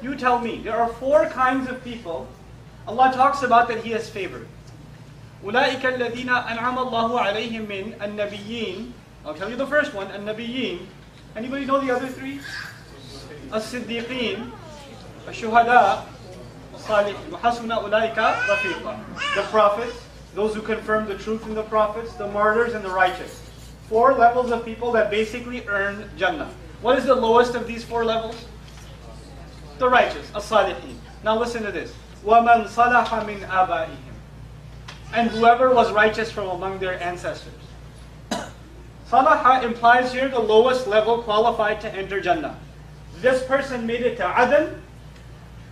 You tell me, there are 4 kinds of people Allah talks about that He has favored. أُولَٰئِكَ الَّذِينَ أَنْعَمَ اللَّهُ عَلَيْهِمْ مِنْ النَّبِيِّينَ. I'll tell you the first one, النَّبِيِّينَ. Anybody know the other 3? الصِّدِّيقِينَ, الشُّهَدَاء, الصَّالِحِينَ, وَحَسُنَ أُولَٰئِكَ رَفِيقًا. The prophets, those who confirm the truth in the prophets, the martyrs, and the righteous. 4 levels of people that basically earn Jannah. What is the lowest of these 4 levels? The righteous, as-salihin. Now listen to this. وَمَنْ صَلَحَ مِنْ آبَائِهِمْ. And whoever was righteous from among their ancestors. Salaha implies here the lowest level qualified to enter Jannah. This person made it to Adan.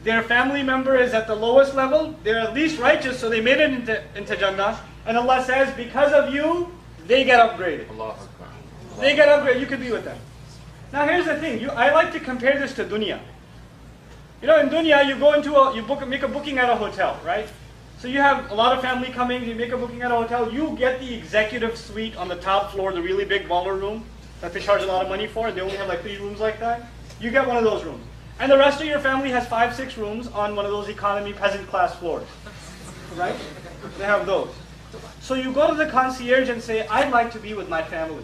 Their family member is at the lowest level. They're at least righteous, so they made it into Jannah. And Allah says, because of you, they get upgraded. They get upgraded. You could be with them. Now here's the thing. I like to compare this to dunya. You know, in dunya, you go into make a booking at a hotel, right? So you have a lot of family coming, you make a booking at a hotel, you get the executive suite on the top floor, the really big baller room that they charge a lot of money for, and they only have like 3 rooms like that. You get one of those rooms. And the rest of your family has 5, 6 rooms on one of those economy peasant class floors, right? They have those. So you go to the concierge and say, I'd like to be with my family.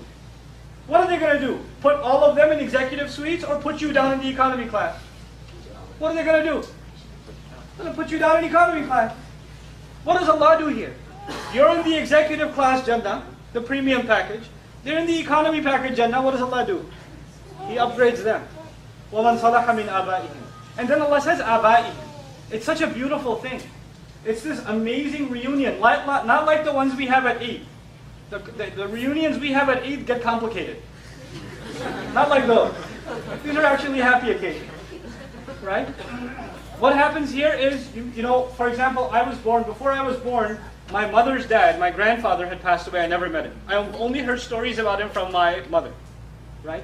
What are they going to do? Put all of them in executive suites or put you down in the economy class? What are they going to do? They're going to put you down in economy class. What does Allah do here? You're in the executive class Jannah, the premium package. They're in the economy package Jannah. What does Allah do? He upgrades them. وَمَنْ صَلَحَ مِنْ آبَائِهِمْ. And then Allah says آبَائِهِمْ. It's such a beautiful thing. It's this amazing reunion. Not like the ones we have at Eid. The reunions we have at Eid get complicated. Not like those. These are actually happy occasions. Right? What happens here is, you know, for example, before I was born, my mother's dad, my grandfather, had passed away. I never met him. I only heard stories about him from my mother. Right?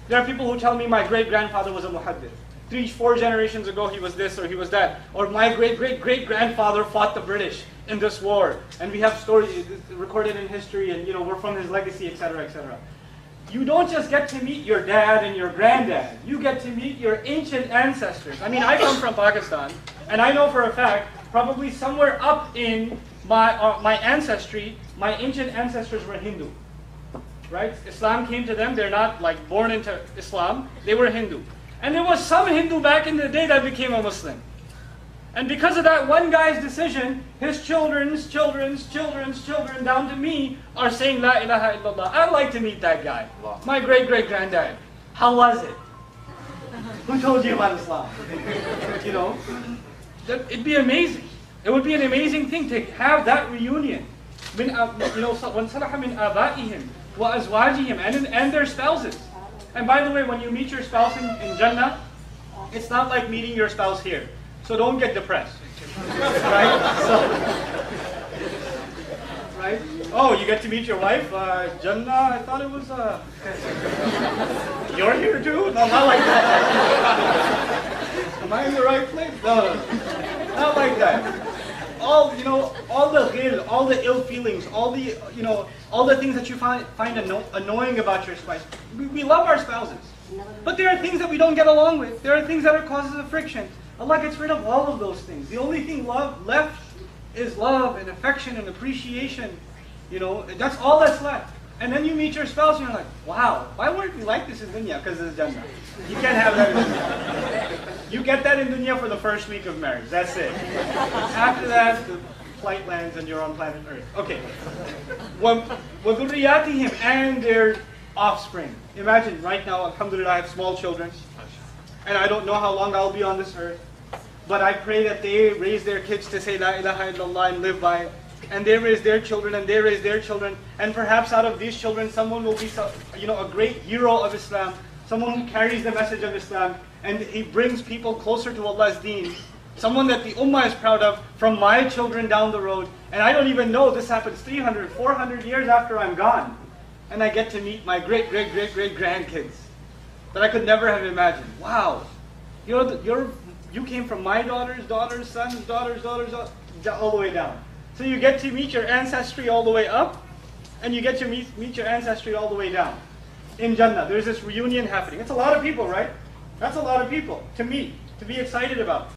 There are people who tell me my great-grandfather was a muhaddith. 3, 4 generations ago he was this or he was that. Or my great-great-great-grandfather fought the British in this war. And we have stories recorded in history and, you know, we're from his legacy, etc., etc. You don't just get to meet your dad and your granddad. You get to meet your ancient ancestors. I mean, I come from Pakistan, and I know for a fact, probably somewhere up in my ancestry, my ancient ancestors were Hindu. Right? Islam came to them. They're not like born into Islam. They were Hindu. And there was some Hindu back in the day that became a Muslim. And because of that one guy's decision, his children's children down to me are saying La ilaha illallah. I'd like to meet that guy. My great-great-granddad. How was it? Who told you about Islam? You know? It'd be amazing. It would be an amazing thing to have that reunion. You know, وَنْ صَلَحَ مِنْ آبَائِهِمْ وَأَزْوَاجِهِمْ and their spouses. And by the way, when you meet your spouse in Jannah, it's not like meeting your spouse here. So don't get depressed, right? Right? Oh, you get to meet your wife, Jannah. I thought it was. You're here too? No, not like that. Am I in the right place? No, not like that. All the ghil, all the ill feelings, all the things that you find annoying about your spouse. We love our spouses, but there are things that we don't get along with. There are things that are causes of friction. Allah gets rid of all of those things. The only thing left is love and affection and appreciation. You know, that's all that's left. And then you meet your spouse and you're like, wow, why weren't we like this in dunya? Because it's Jannah. You can't have that in dunya. You get that in dunya for the first week of marriage. That's it. After that, the flight lands and you're on planet Earth. Okay. وَذُرِّيَّاتِهِمْ and their offspring. Imagine right now, alhamdulillah, I have small children. And I don't know how long I'll be on this earth. But I pray that they raise their kids to say La ilaha illallah and live by it. And they raise their children and they raise their children. And perhaps out of these children, someone will be a great hero of Islam. Someone who carries the message of Islam. And he brings people closer to Allah's deen. Someone that the ummah is proud of from my children down the road. And I don't even know this happens 300, 400 years after I'm gone. And I get to meet my great-great-great-great-grandkids. That I could never have imagined. Wow, you came from my daughters, sons, daughters, all the way down. So you get to meet your ancestry all the way up, and you get to meet your ancestry all the way down. In Jannah, there's this reunion happening. It's a lot of people, right? That's a lot of people to meet to be excited about.